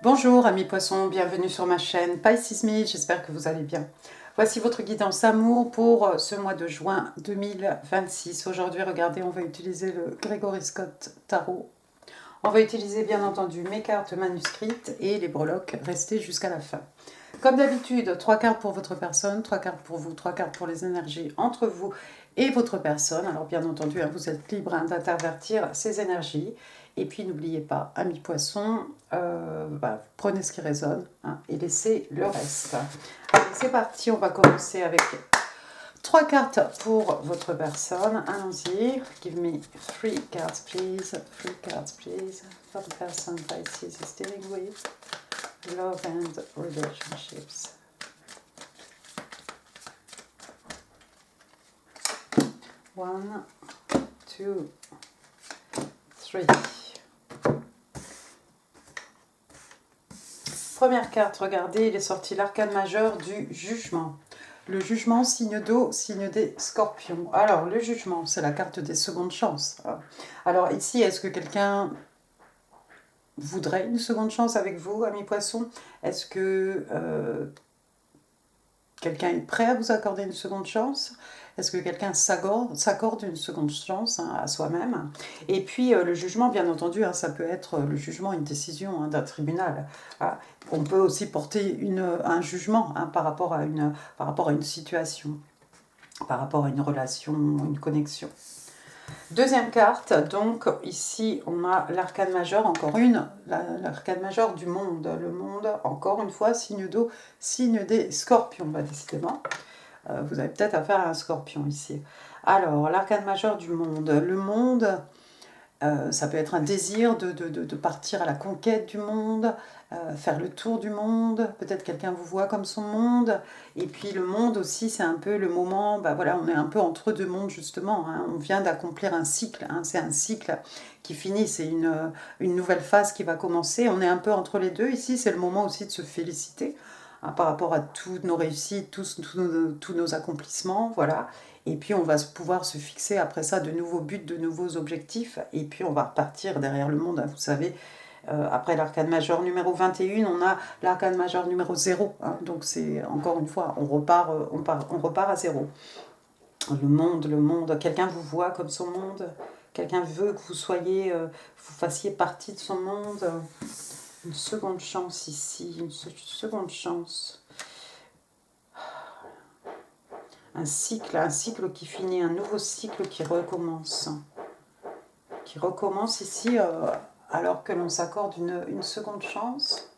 Bonjour amis poissons, bienvenue sur ma chaîne Pisces, j'espère que vous allez bien. Voici votre guidance amour pour ce mois de juin 2026. Aujourd'hui, regardez, on va utiliser le Gregory Scott Tarot. On va utiliser bien entendu mes cartes manuscrites et les breloques, restez jusqu'à la fin. Comme d'habitude, 3 cartes pour votre personne, 3 cartes pour vous, 3 cartes pour les énergies entre vous et votre personne. Alors bien entendu, vous êtes libre d'intervertir ces énergies. Et puis n'oubliez pas, amis poissons, prenez ce qui résonne et laissez le reste. Allez, c'est parti, on va commencer avec 3 cartes pour votre personne. Allons-y. Give me 3 cards, please. 3 cards, please. For the person Pisces is dealing with. Love and relationships. 1, 2, 3. Première carte, regardez, il est sorti l'arcane majeur du jugement. Le jugement, signe d'eau, signe des scorpions. Alors, le jugement, c'est la carte des secondes chances. Alors ici, est-ce que quelqu'un voudrait une seconde chance avec vous, amis poissons? Est-ce que quelqu'un est prêt à vous accorder une seconde chance? Est-ce que quelqu'un s'accorde une seconde chance à soi-même? Et puis le jugement, bien entendu, ça peut être le jugement, une décision d'un tribunal. On peut aussi porter un jugement par rapport à une situation, par rapport à une relation, une connexion. Deuxième carte, donc ici on a l'arcane majeur, encore une, l'arcane majeur du monde. Le monde, encore une fois, signe d'eau, signe des scorpions, décidément. Vous avez peut-être affaire à un scorpion ici. Alors, l'arcane majeur du monde. Le monde, ça peut être un désir de partir à la conquête du monde, faire le tour du monde. Peut-être quelqu'un vous voit comme son monde. Et puis le monde aussi, c'est un peu le moment, on est un peu entre deux mondes justement. On vient d'accomplir un cycle. C'est un cycle qui finit, c'est une nouvelle phase qui va commencer. On est un peu entre les deux. Ici, c'est le moment aussi de se féliciter. Par rapport à toutes nos réussites, tous nos accomplissements, voilà. Et puis on va pouvoir se fixer après ça de nouveaux buts, de nouveaux objectifs, et puis on va repartir derrière le monde, vous savez. Après l'arcane majeur numéro 21, on a l'arcane majeur numéro 0, donc c'est encore une fois, on repart à zéro. Le monde, quelqu'un vous voit comme son monde, quelqu'un veut que vous fassiez partie de son monde. Une seconde chance ici, une seconde chance. Un cycle qui finit, un nouveau cycle qui recommence. Qui recommence ici alors que l'on s'accorde une seconde chance.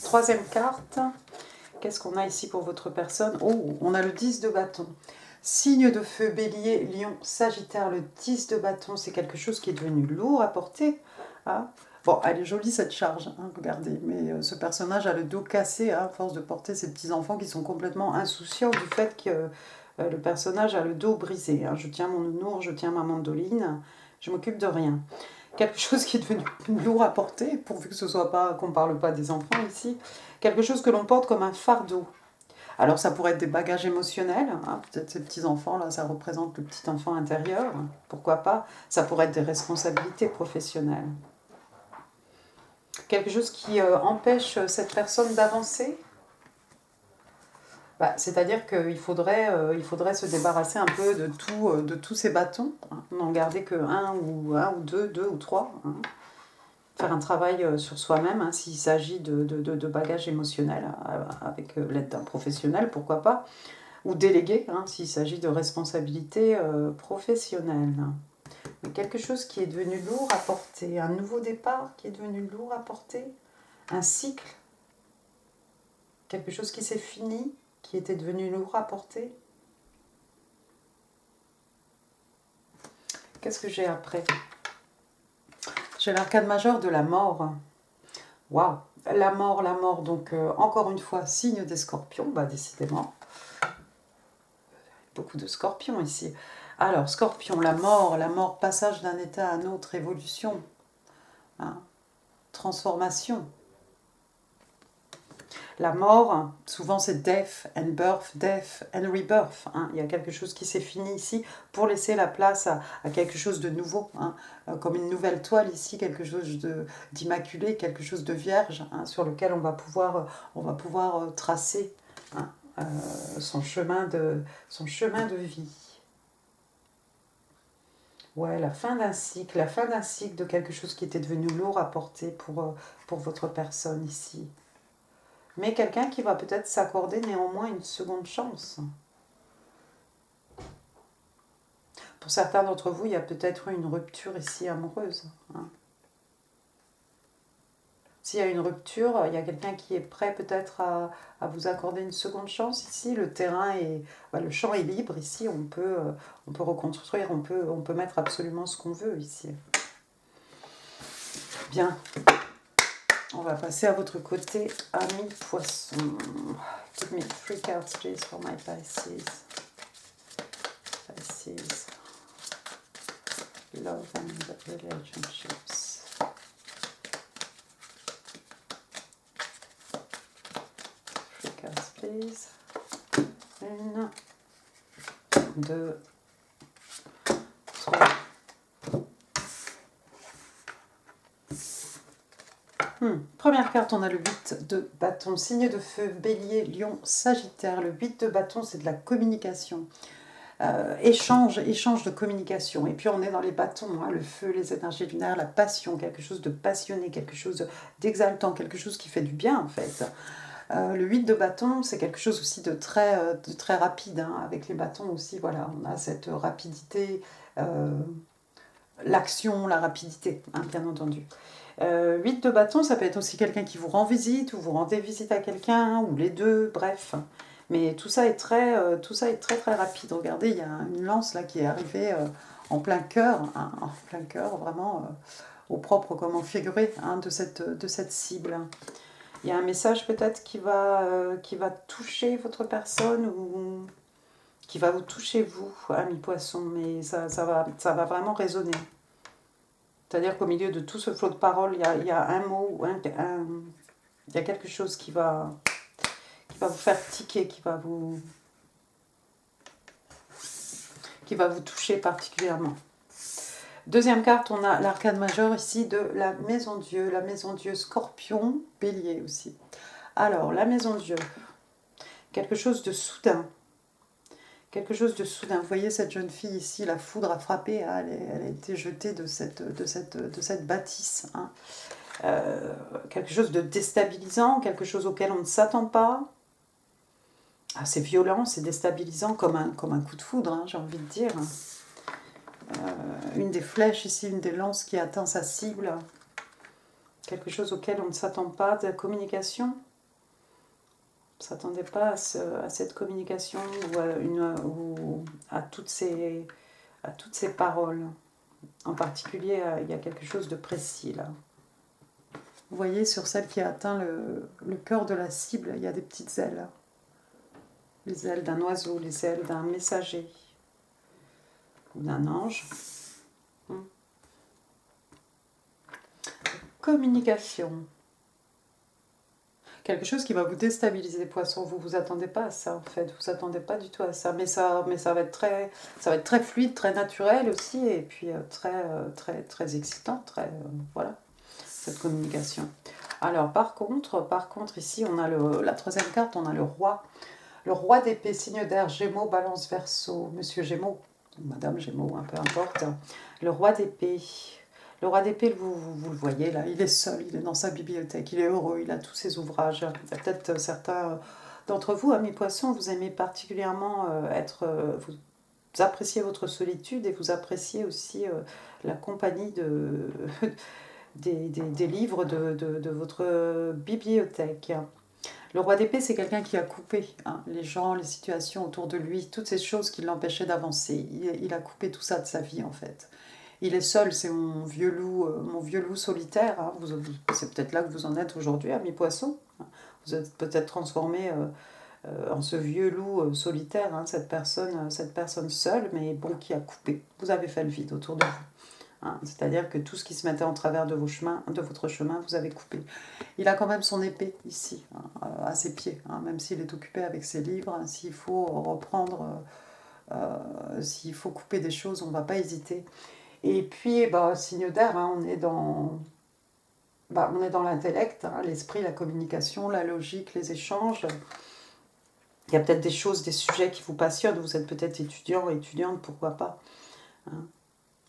Troisième carte. Qu'est-ce qu'on a ici pour votre personne? Oh, on a le 10 de bâton. Signe de feu, bélier, lion, sagittaire. Le 10 de bâton, c'est quelque chose qui est devenu lourd à porter. Bon, elle est jolie cette charge, regardez. Mais ce personnage a le dos cassé à force de porter ses petits-enfants qui sont complètement insouciants du fait que le personnage a le dos brisé. Je tiens mon nounours, je tiens ma mandoline, je m'occupe de rien. Quelque chose qui est devenu lourd à porter, pourvu que ce soit pas, qu'on parle pas des enfants ici. Quelque chose que l'on porte comme un fardeau. Alors ça pourrait être des bagages émotionnels, peut-être ces petits-enfants, là, ça représente le petit enfant intérieur, pourquoi pas. Ça pourrait être des responsabilités professionnelles. Quelque chose qui empêche cette personne d'avancer. C'est-à-dire qu'il faudrait se débarrasser un peu de tous ces bâtons, n'en garder que un ou deux ou trois. Faire un travail sur soi-même, s'il s'agit de bagages émotionnels, avec l'aide d'un professionnel, pourquoi pas, ou déléguer, s'il s'agit de responsabilités professionnelles. Mais quelque chose qui est devenu lourd à porter, un nouveau départ qui est devenu lourd à porter, un cycle, quelque chose qui s'est fini, qui était devenu lourd à porter. Qu'est-ce que j'ai après? J'ai l'arcane majeur de la mort. Waouh! La mort, donc encore une fois, signe des scorpions, décidément. Beaucoup de scorpions ici. Alors, scorpion, la mort, passage d'un état à un autre, évolution, transformation. La mort, souvent c'est death and birth, death and rebirth. Hein. Il y a quelque chose qui s'est fini ici pour laisser la place à quelque chose de nouveau. Hein. Comme une nouvelle toile ici, quelque chose d'immaculé, quelque chose de vierge, hein, sur lequel on va pouvoir tracer hein, son chemin de vie. Ouais, la fin d'un cycle de quelque chose qui était devenu lourd à porter pour votre personne ici. Mais quelqu'un qui va peut-être s'accorder néanmoins une seconde chance. Pour certains d'entre vous, il y a peut-être eu une rupture ici amoureuse. Hein. S'il y a une rupture, il y a quelqu'un qui est prêt peut-être à vous accorder une seconde chance ici. Le terrain est, le champ est libre ici. On peut reconstruire, on peut mettre absolument ce qu'on veut ici. Bien. On va passer à votre côté, amis poissons. Give me 3 cards, please, for my Pisces. Pisces. Love and relationships. 3 cards, please. 1, 2, 3. Première carte, on a le 8 de bâton, signe de feu, bélier, lion, sagittaire. Le 8 de bâton, c'est de la communication. Échange de communication. Et puis on est dans les bâtons, hein, le feu, les énergies lunaires, la passion, quelque chose de passionné, quelque chose d'exaltant, quelque chose qui fait du bien en fait. Le 8 de bâton, c'est quelque chose aussi de très rapide. Hein. Avec les bâtons aussi, voilà, on a cette rapidité, l'action, la rapidité, hein, bien entendu. 8 de bâton, ça peut être aussi quelqu'un qui vous rend visite, ou vous rendez visite à quelqu'un, ou les deux, bref. Mais tout ça est très rapide. Regardez, il y a une lance là qui est arrivée en plein cœur, hein, en plein cœur, vraiment au propre comme au figuré hein, de cette cible. Il y a un message peut-être qui va toucher votre personne ou qui va vous toucher vous, ami poisson, mais ça va vraiment résonner. C'est-à-dire qu'au milieu de tout ce flot de paroles, il y a un mot, il y a quelque chose qui va vous faire tiquer, qui va vous toucher particulièrement. Deuxième carte, on a l'arcane majeur ici de la maison Dieu. La maison Dieu, scorpion, bélier aussi. Alors, la maison Dieu, quelque chose de soudain. Quelque chose de soudain. Vous voyez cette jeune fille ici, la foudre a frappé, hein, elle a été jetée de cette bâtisse. Hein. Quelque chose de déstabilisant, quelque chose auquel on ne s'attend pas. Ah, c'est violent, c'est déstabilisant comme un coup de foudre, hein, j'ai envie de dire. Une des flèches ici, une des lances qui atteint sa cible. Quelque chose auquel on ne s'attend pas, de la communication. On ne s'attendait pas à cette communication ou à toutes ces paroles. En particulier, il y a quelque chose de précis là. Vous voyez, sur celle qui a atteint le cœur de la cible, il y a des petites ailes. Les ailes d'un oiseau, les ailes d'un messager ou d'un ange. Communication. Quelque chose qui va vous déstabiliser, poisson. Vous vous attendez pas à ça, en fait. Vous vous attendez pas du tout à ça. Mais ça va être très fluide, très naturel aussi, et puis très excitant, voilà, cette communication. Alors, par contre, ici, on a la troisième carte, on a le roi. Le roi d'épée, signe d'air, Gémeaux, Balance, Verseau, Monsieur Gémeaux, Madame Gémeaux, peu importe. Le roi d'épée. Le roi d'épée, vous le voyez là, il est seul, il est dans sa bibliothèque, il est heureux, il a tous ses ouvrages. Il y a peut-être certains d'entre vous, amis poissons, vous aimez particulièrement vous appréciez votre solitude et vous appréciez aussi la compagnie des livres de votre bibliothèque. Le roi d'épée, c'est quelqu'un qui a coupé hein, les gens, les situations autour de lui, toutes ces choses qui l'empêchaient d'avancer. Il a coupé tout ça de sa vie, en fait. Il est seul, c'est mon vieux loup solitaire. Hein. C'est peut-être là que vous en êtes aujourd'hui, ami poisson. Vous êtes peut-être transformé en ce vieux loup solitaire, hein, cette personne seule, mais bon, qui a coupé. Vous avez fait le vide autour de vous. hein. C'est-à-dire que tout ce qui se mettait en travers de votre chemin, vous avez coupé. Il a quand même son épée ici, hein, à ses pieds, hein, même s'il est occupé avec ses livres. Hein, s'il faut reprendre, s'il faut couper des choses, on ne va pas hésiter. Et puis, bah, signe d'air, hein, on est dans l'intellect, hein, l'esprit, la communication, la logique, les échanges. Il y a peut-être des choses, des sujets qui vous passionnent. Vous êtes peut-être étudiant, étudiante, pourquoi pas, hein.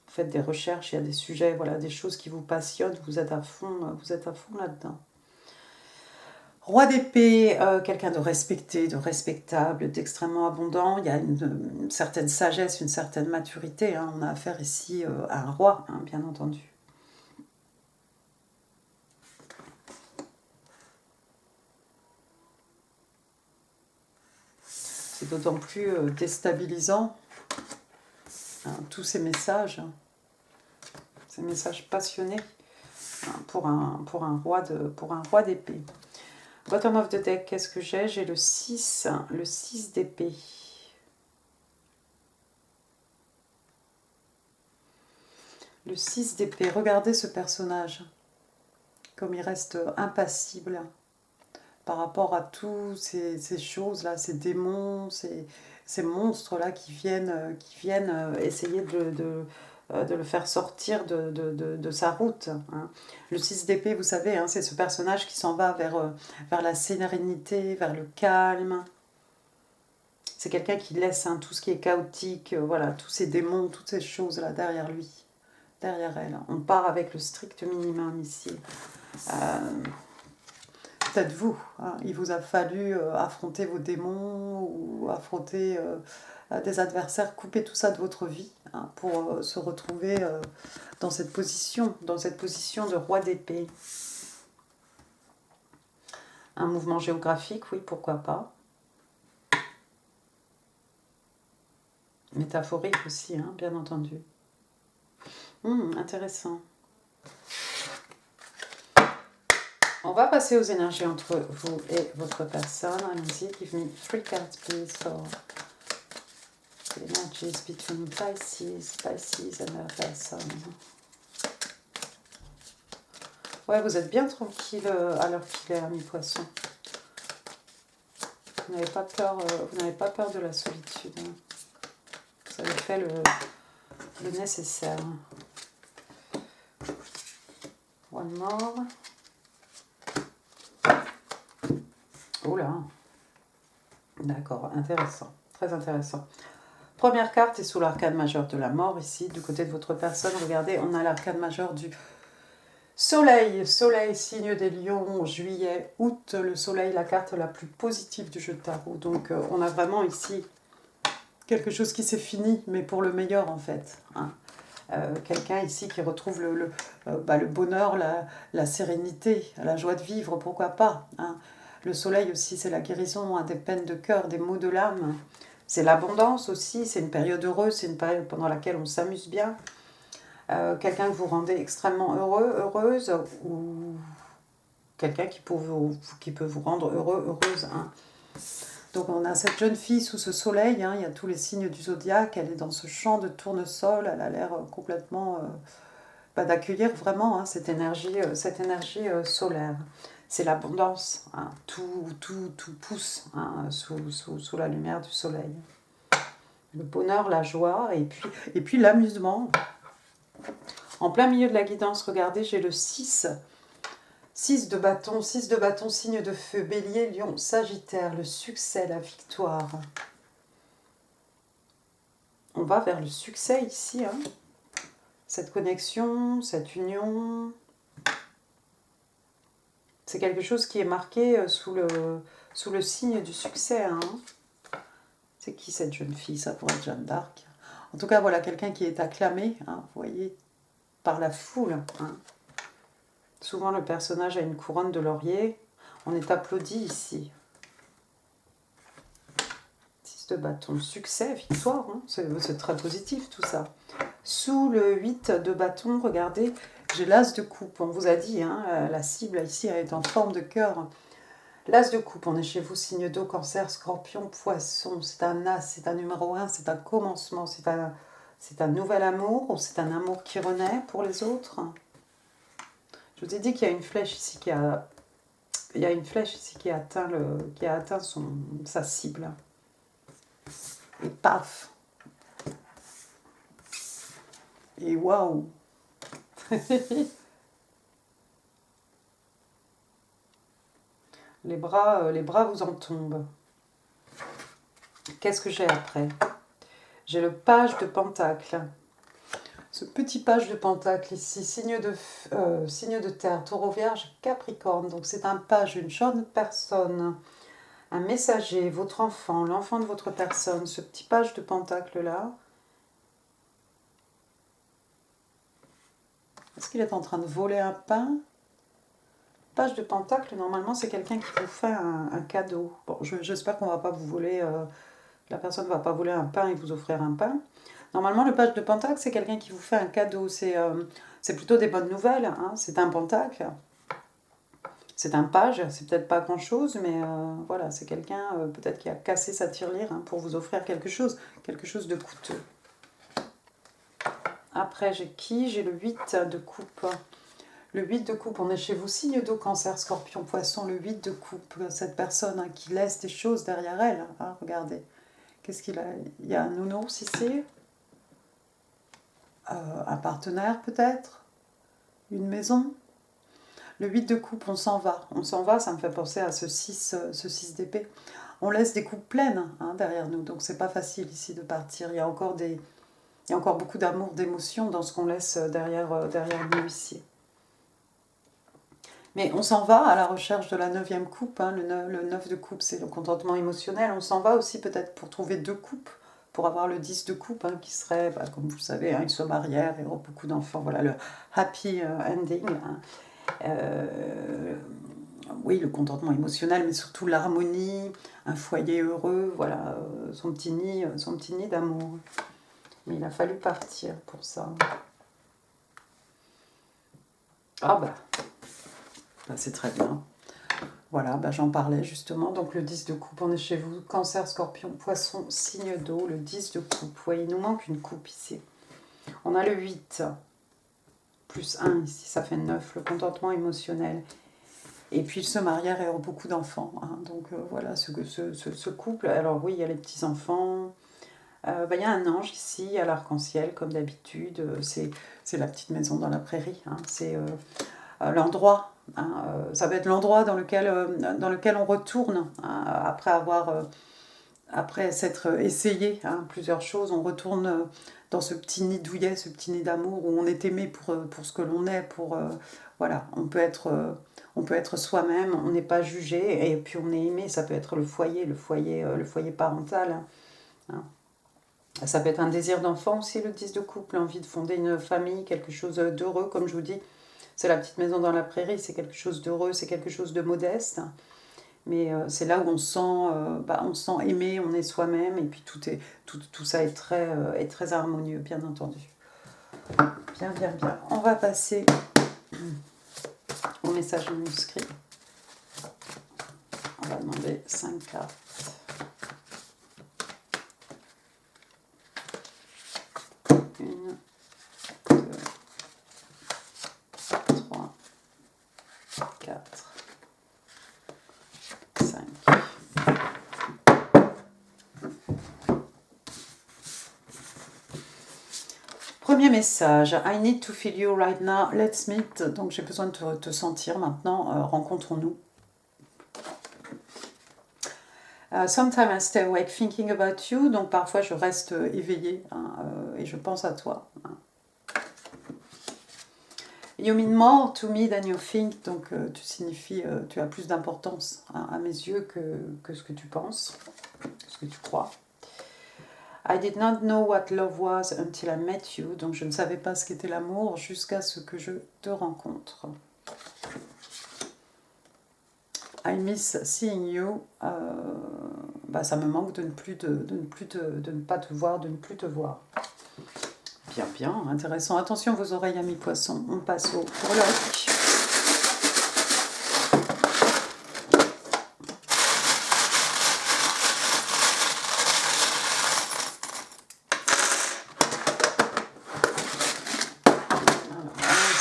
Vous faites des recherches, il y a des sujets, voilà, des choses qui vous passionnent. Vous êtes à fond là-dedans. Roi d'épée, quelqu'un de respecté, de respectable, d'extrêmement abondant. Il y a une certaine sagesse, une certaine maturité, hein. On a affaire ici à un roi, hein, bien entendu. C'est d'autant plus déstabilisant, hein, tous ces messages passionnés, hein, pour un roi d'épée. Bottom of the deck, qu'est-ce que j'ai? J'ai le 6 d'épée. Le 6 d'épée, regardez ce personnage, comme il reste impassible par rapport à toutes ces choses-là, ces démons, ces monstres-là qui viennent essayer de le faire sortir de sa route, hein. Le 6 d'épée, vous savez, hein, c'est ce personnage qui s'en va vers la sérénité, vers le calme. C'est quelqu'un qui laisse, hein, tout ce qui est chaotique, voilà, tous ces démons, toutes ces choses-là derrière lui, derrière elle. On part avec le strict minimum ici. Peut-être vous, hein, il vous a fallu affronter vos démons ou affronter des adversaires, couper tout ça de votre vie, hein, pour se retrouver dans cette position de roi d'épée. Un mouvement géographique, oui, pourquoi pas. Métaphorique aussi, hein, bien entendu. Intéressant. On va passer aux énergies entre vous et votre personne. Allons-y, give me 3 cards, please, for the energies between Pisces and her person. Ouais, vous êtes bien tranquille à l'heure qu'il est, ami poisson. Vous n'avez pas peur de la solitude, hein. Vous avez fait le nécessaire. One more. Oula. D'accord, intéressant. Très intéressant. Première carte est sous l'arcane majeur de la mort, ici, du côté de votre personne. Regardez, on a l'arcane majeur du soleil. Soleil, signe des lions, juillet, août. Le soleil, la carte la plus positive du jeu de tarot. Donc, on a vraiment ici quelque chose qui s'est fini, mais pour le meilleur, en fait, hein. Quelqu'un ici qui retrouve le bonheur, la sérénité, la joie de vivre, pourquoi pas, hein. Le soleil aussi, c'est la guérison, hein, des peines de cœur, des maux de l'âme. C'est l'abondance aussi, c'est une période heureuse, c'est une période pendant laquelle on s'amuse bien. Quelqu'un que vous rendez extrêmement heureuse, ou quelqu'un qui peut vous rendre heureuse, hein. Donc on a cette jeune fille sous ce soleil, hein, il y a tous les signes du zodiaque, elle est dans ce champ de tournesol, elle a l'air complètement d'accueillir vraiment, hein, cette énergie solaire. C'est l'abondance, hein, tout pousse, hein, sous la lumière du soleil. Le bonheur, la joie et puis l'amusement. En plein milieu de la guidance, regardez, j'ai le 6. 6 de bâton, signe de feu, bélier, lion, sagittaire, le succès, la victoire. On va vers le succès ici, hein. Cette connexion, cette union. C'est quelque chose qui est marqué sous le signe du succès, hein. C'est qui cette jeune fille? Ça pourrait être Jeanne d'Arc. En tout cas, voilà, quelqu'un qui est acclamé, hein, vous voyez, par la foule, hein. Souvent, le personnage a une couronne de laurier. On est applaudi ici. 6 de bâton, succès, victoire, hein. C'est très positif tout ça. Sous le 8 de bâton, regardez, j'ai l'as de coupe. On vous a dit, hein, la cible ici elle est en forme de cœur. L'as de coupe, on est chez vous, signe d'eau, cancer, scorpion, poisson. C'est un as, c'est un numéro 1, c'est un commencement, C'est un nouvel amour ou c'est un amour qui renaît pour les autres? Je vous ai dit qu'il y a une flèche ici qui a... Il y a une flèche ici qui a atteint, sa cible. Et paf! Et waouh! Les bras vous en tombent. Qu'est-ce que j'ai après? J'ai le page de pentacle. Ce petit page de pentacle ici, signe de terre, taureau, vierge, capricorne. Donc c'est un page, une jeune personne, un messager, votre enfant, l'enfant de votre personne. Ce petit page de pentacle là. Est-ce qu'il est en train de voler un pain? Page de pentacle, normalement c'est quelqu'un qui vous fait un cadeau. Bon, j'espère qu'on va pas vous voler, la personne ne va pas voler un pain et vous offrir un pain. Normalement, le page de pentacle, c'est quelqu'un qui vous fait un cadeau. C'est plutôt des bonnes nouvelles. Hein. C'est un pentacle. C'est un page. C'est peut-être pas grand-chose, mais voilà, c'est quelqu'un peut-être qui a cassé sa tirelire pour vous offrir quelque chose de coûteux. Après, j'ai qui? J'ai le 8 de coupe. Le 8 de coupe, on est chez vous, signe d'eau, cancer, scorpion, poisson. Le 8 de coupe, cette personne qui laisse des choses derrière elle. Hein, regardez. Qu'est-ce qu'il a? Il y a un nounours ici. Un partenaire peut-être, une maison. Le 8 de coupe, on s'en va. On s'en va, ça me fait penser à ce 6 d'épée. On laisse des coupes pleines derrière nous, donc c'est pas facile ici de partir. Il y a encore beaucoup d'amour, d'émotion dans ce qu'on laisse derrière nous ici. Mais on s'en va à la recherche de la 9e coupe. Le 9 de coupe, c'est le contentement émotionnel. On s'en va aussi peut-être pour trouver 2 coupes, pour avoir le 10 de coupe, qui serait, comme vous le savez, ils se marièrent et auront beaucoup d'enfants. Voilà, le happy ending. Oui, le contentement émotionnel, mais surtout l'harmonie, un foyer heureux, voilà, son petit nid d'amour. Mais il a fallu partir pour ça. Ah c'est très bien. Voilà, j'en parlais justement. Donc le 10 de coupe, on est chez vous. Cancer, scorpion, poisson, signe d'eau. Le 10 de coupe. Vous voyez, il nous manque une coupe ici. On a le 8. Plus 1 ici, ça fait 9. Le contentement émotionnel. Et puis ils se marièrent et ont beaucoup d'enfants. Donc voilà, ce couple. Alors oui, il y a les petits-enfants. Il y a un ange ici, à l'arc-en-ciel, comme d'habitude. C'est la petite maison dans la prairie. C'est l'endroit. Ça va être l'endroit dans lequel on retourne après s'être essayé plusieurs choses. On retourne dans ce petit nid douillet, ce petit nid d'amour où on est aimé pour ce que l'on est. Voilà, on peut être soi-même, on n'est pas jugé et puis on est aimé. Ça peut être le foyer parental. Ça peut être un désir d'enfant aussi, le 10 de couple, l'envie de fonder une famille, quelque chose d'heureux, comme je vous dis. C'est la petite maison dans la prairie, c'est quelque chose d'heureux, c'est quelque chose de modeste. Mais c'est là où on sent aimé, on est soi-même, et puis tout ça est très harmonieux, bien entendu. Bien. On va passer au message manuscrit. On va demander 5 cartes. Une, 2, 3, 4, 5. Premier message. I need to feel you right now. Let's meet. Donc j'ai besoin de te sentir maintenant. Rencontrons-nous. Sometimes I stay awake thinking about you. Donc parfois je reste éveillée et je pense à toi. You mean more to me than you think. Donc tu as plus d'importance à mes yeux que ce que tu penses, ce que tu crois. I did not know what love was until I met you. Donc je ne savais pas ce qu'était l'amour jusqu'à ce que je te rencontre. I miss seeing you. Ça me manque de ne pas te voir, de ne plus te voir. Bien, intéressant. Attention vos oreilles, amis poissons. On passe au prologue.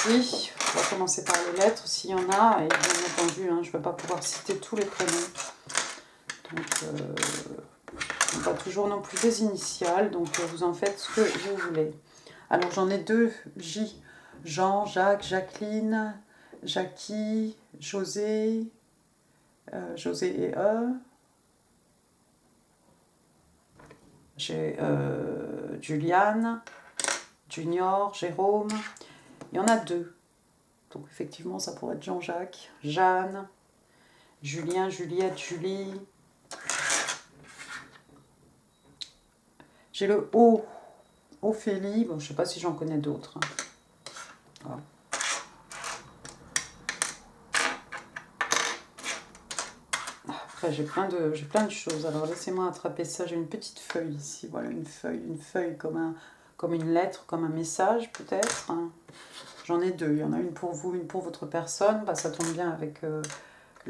Oui, on va commencer par les lettres s'il y en a. Et bien entendu, hein, je ne vais pas pouvoir citer tous les prénoms. Donc, pas toujours non plus des initiales. Donc, vous en faites ce que vous voulez. Alors, j'en ai deux. J. Jean, Jacques, Jacqueline, Jackie, José, José et E. J'ai Juliane, Junior, Jérôme. Il y en a deux. Donc effectivement, ça pourrait être Jean-Jacques, Jeanne, Julien, Juliette, Julie. J'ai le O, Ophélie. Bon, je ne sais pas si j'en connais d'autres. Voilà. Après, j'ai plein de choses. Alors, laissez-moi attraper ça. J'ai une petite feuille ici. Voilà, une feuille comme une lettre, comme un message peut-être. J'en ai deux. Il y en a une pour vous, une pour votre personne. Bah, ça tombe bien avec le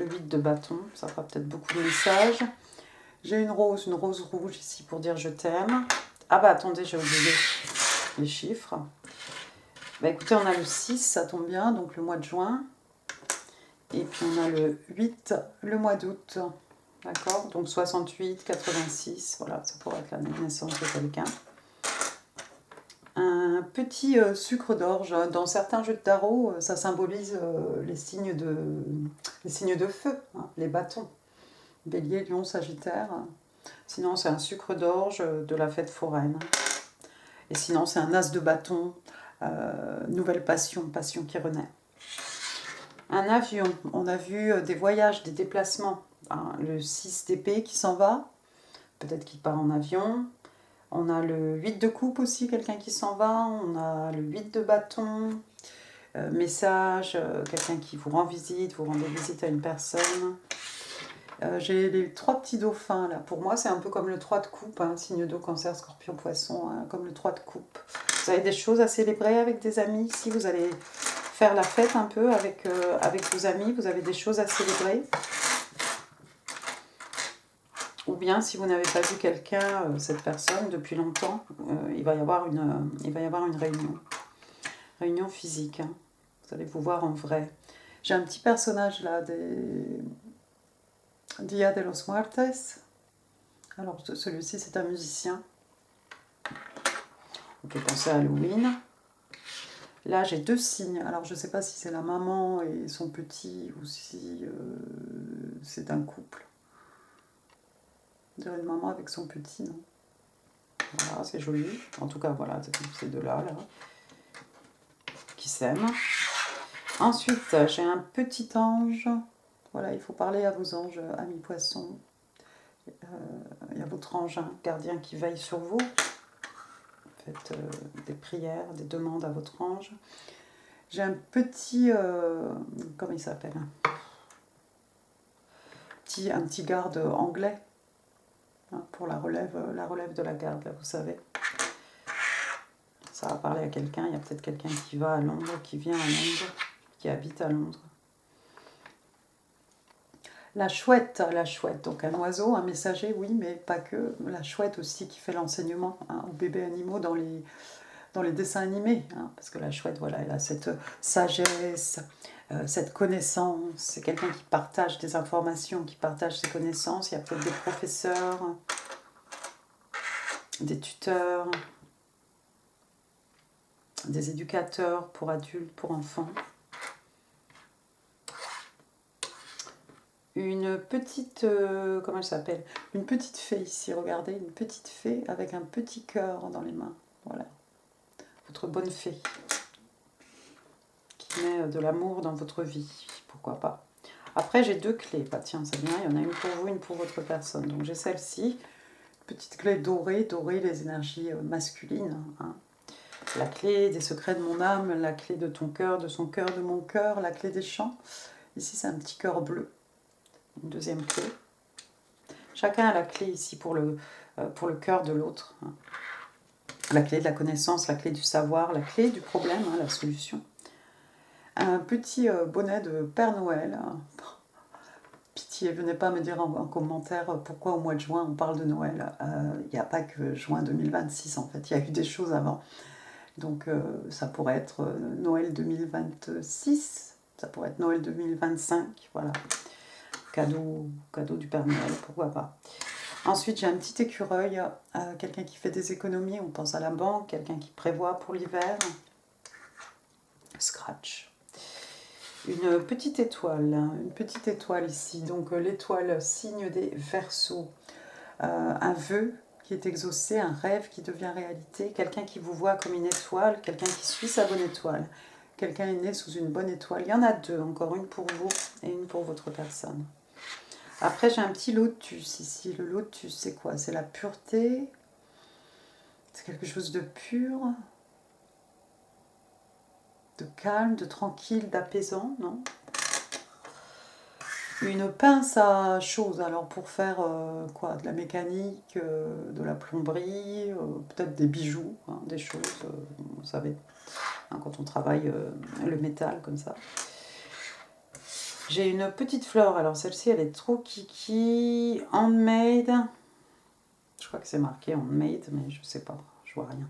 8 de bâton. Ça fera peut-être beaucoup de messages. J'ai une rose rouge ici pour dire je t'aime. Ah bah attendez, j'ai oublié les chiffres. Bah écoutez, on a le 6, ça tombe bien, donc le mois de juin. Et puis on a le 8, le mois d'août. D'accord? Donc 68, 86, voilà, ça pourrait être l'année de naissance de quelqu'un. Un petit sucre d'orge. Dans certains jeux de tarot, ça symbolise les signes de feu, hein, les bâtons. Bélier, Lion, Sagittaire. Sinon, c'est un sucre d'orge de la fête foraine. Et sinon, c'est un as de bâton, nouvelle passion, passion qui renaît. Un avion, on a vu des voyages, des déplacements. Hein, le 6 d'épée qui s'en va, peut-être qu'il part en avion. On a le 8 de coupe aussi, quelqu'un qui s'en va. On a le 8 de bâton, message, quelqu'un qui vous rend visite, vous rendez visite à une personne. J'ai les 3 petits dauphins là. Pour moi, c'est un peu comme le 3 de coupe, hein, signe d'eau, cancer, scorpion, poisson, hein, comme le 3 de coupe. Vous avez des choses à célébrer avec des amis. Si vous allez faire la fête un peu avec vos amis, vous avez des choses à célébrer. Ou bien, si vous n'avez pas vu quelqu'un, cette personne, depuis longtemps, il va y avoir une réunion. Réunion physique. Hein. Vous allez vous voir en vrai. J'ai un petit personnage là, des Dia de los Muertes. Alors, celui-ci, c'est un musicien. On peut penser à Halloween. Là, j'ai 2 signes. Alors, je ne sais pas si c'est la maman et son petit ou si c'est un couple. On dirait une maman avec son petit, non? Voilà, c'est joli. En tout cas, voilà, ces deux-là, là, qui s'aiment. Ensuite, j'ai un petit ange. Voilà, il faut parler à vos anges, amis poissons. Il y a votre ange gardien qui veille sur vous. Faites des prières, des demandes à votre ange. J'ai un petit... comment il s'appelle, un petit garde anglais, hein, pour la relève de la garde, là, vous savez. Ça va parler à quelqu'un. Il y a peut-être quelqu'un qui va à Londres, qui vient à Londres, qui habite à Londres. La chouette, donc un oiseau, un messager, oui, mais pas que. La chouette aussi qui fait l'enseignement, hein, aux bébés animaux dans les dessins animés, hein, parce que la chouette, voilà, elle a cette sagesse, cette connaissance. C'est quelqu'un qui partage des informations, qui partage ses connaissances. Il y a peut-être des professeurs, des tuteurs, des éducateurs pour adultes, pour enfants. Une petite, comment elle s'appelle? Une petite fée ici, regardez, une petite fée avec un petit cœur dans les mains. Voilà, votre bonne fée qui met de l'amour dans votre vie, pourquoi pas. Après, j'ai 2 clés. Bah tiens, c'est bien, il y en a une pour vous, une pour votre personne. Donc j'ai celle-ci, petite clé dorée, les énergies masculines. Hein. La clé des secrets de mon âme, la clé de ton cœur, de son cœur, de mon cœur, la clé des champs. Ici, c'est un petit cœur bleu. Une deuxième clé. Chacun a la clé ici pour le cœur de l'autre. Hein. La clé de la connaissance, la clé du savoir, la clé du problème, hein, la solution. Un petit bonnet de Père Noël. Hein. Pitié, venez pas me dire en commentaire pourquoi au mois de juin on parle de Noël. Il n'y a pas que juin 2026 en fait, il y a eu des choses avant. Donc ça pourrait être Noël 2026, ça pourrait être Noël 2025, voilà. Cadeau du Père Noël, pourquoi pas. Ensuite, j'ai un petit écureuil, quelqu'un qui fait des économies, on pense à la banque, quelqu'un qui prévoit pour l'hiver. Scratch. Une petite étoile ici, donc l'étoile signe des Verseaux. Un vœu qui est exaucé, un rêve qui devient réalité, quelqu'un qui vous voit comme une étoile, quelqu'un qui suit sa bonne étoile. Quelqu'un est né sous une bonne étoile. Il y en a deux, encore une pour vous et une pour votre personne. Après, j'ai un petit lotus ici. Le lotus, c'est quoi? C'est la pureté. C'est quelque chose de pur, de calme, de tranquille, d'apaisant, non? Une pince à choses, alors pour faire quoi? De la mécanique, de la plomberie, peut-être des bijoux, hein, des choses, vous savez, hein, quand on travaille le métal comme ça. J'ai une petite fleur, alors celle-ci elle est trop kiki, handmade. Je crois que c'est marqué handmade, mais je sais pas, je vois rien.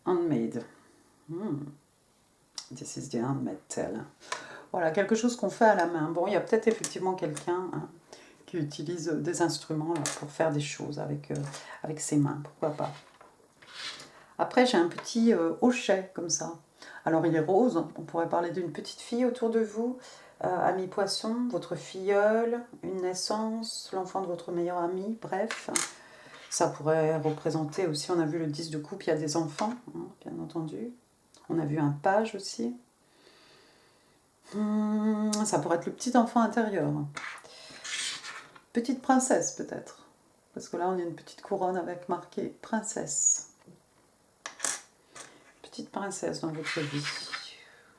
Handmade. This is the handmade tell. Voilà, quelque chose qu'on fait à la main. Bon, il y a peut-être effectivement quelqu'un hein, qui utilise des instruments là, pour faire des choses avec, avec ses mains, pourquoi pas. Après, j'ai un petit hochet comme ça. Alors, il est rose, on pourrait parler d'une petite fille autour de vous, ami poisson, votre filleule, une naissance, l'enfant de votre meilleur ami, bref. Ça pourrait représenter aussi, on a vu le 10 de coupe, il y a des enfants, hein, bien entendu. On a vu un page aussi. Ça pourrait être le petit enfant intérieur. Petite princesse peut-être. Parce que là, on a une petite couronne avec marqué princesse. Petite princesse dans votre vie.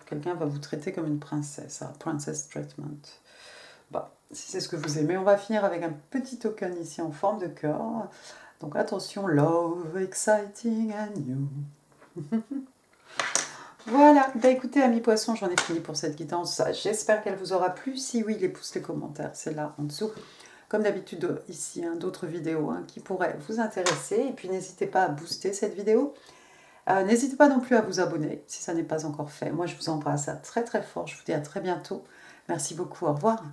Quelqu'un va vous traiter comme une princesse. Ah, princess treatment. Bah, si c'est ce que vous aimez, on va finir avec un petit token ici en forme de cœur. Donc attention, love, exciting and new. Voilà, bah écoutez, amis poissons, j'en ai fini pour cette guidance. J'espère qu'elle vous aura plu. Si oui, les pouces, les commentaires, c'est là en dessous. Comme d'habitude, ici, hein, d'autres vidéos hein, qui pourraient vous intéresser. Et puis, n'hésitez pas à booster cette vidéo. N'hésitez pas non plus à vous abonner si ça n'est pas encore fait. Moi, je vous embrasse très très fort. Je vous dis à très bientôt. Merci beaucoup. Au revoir.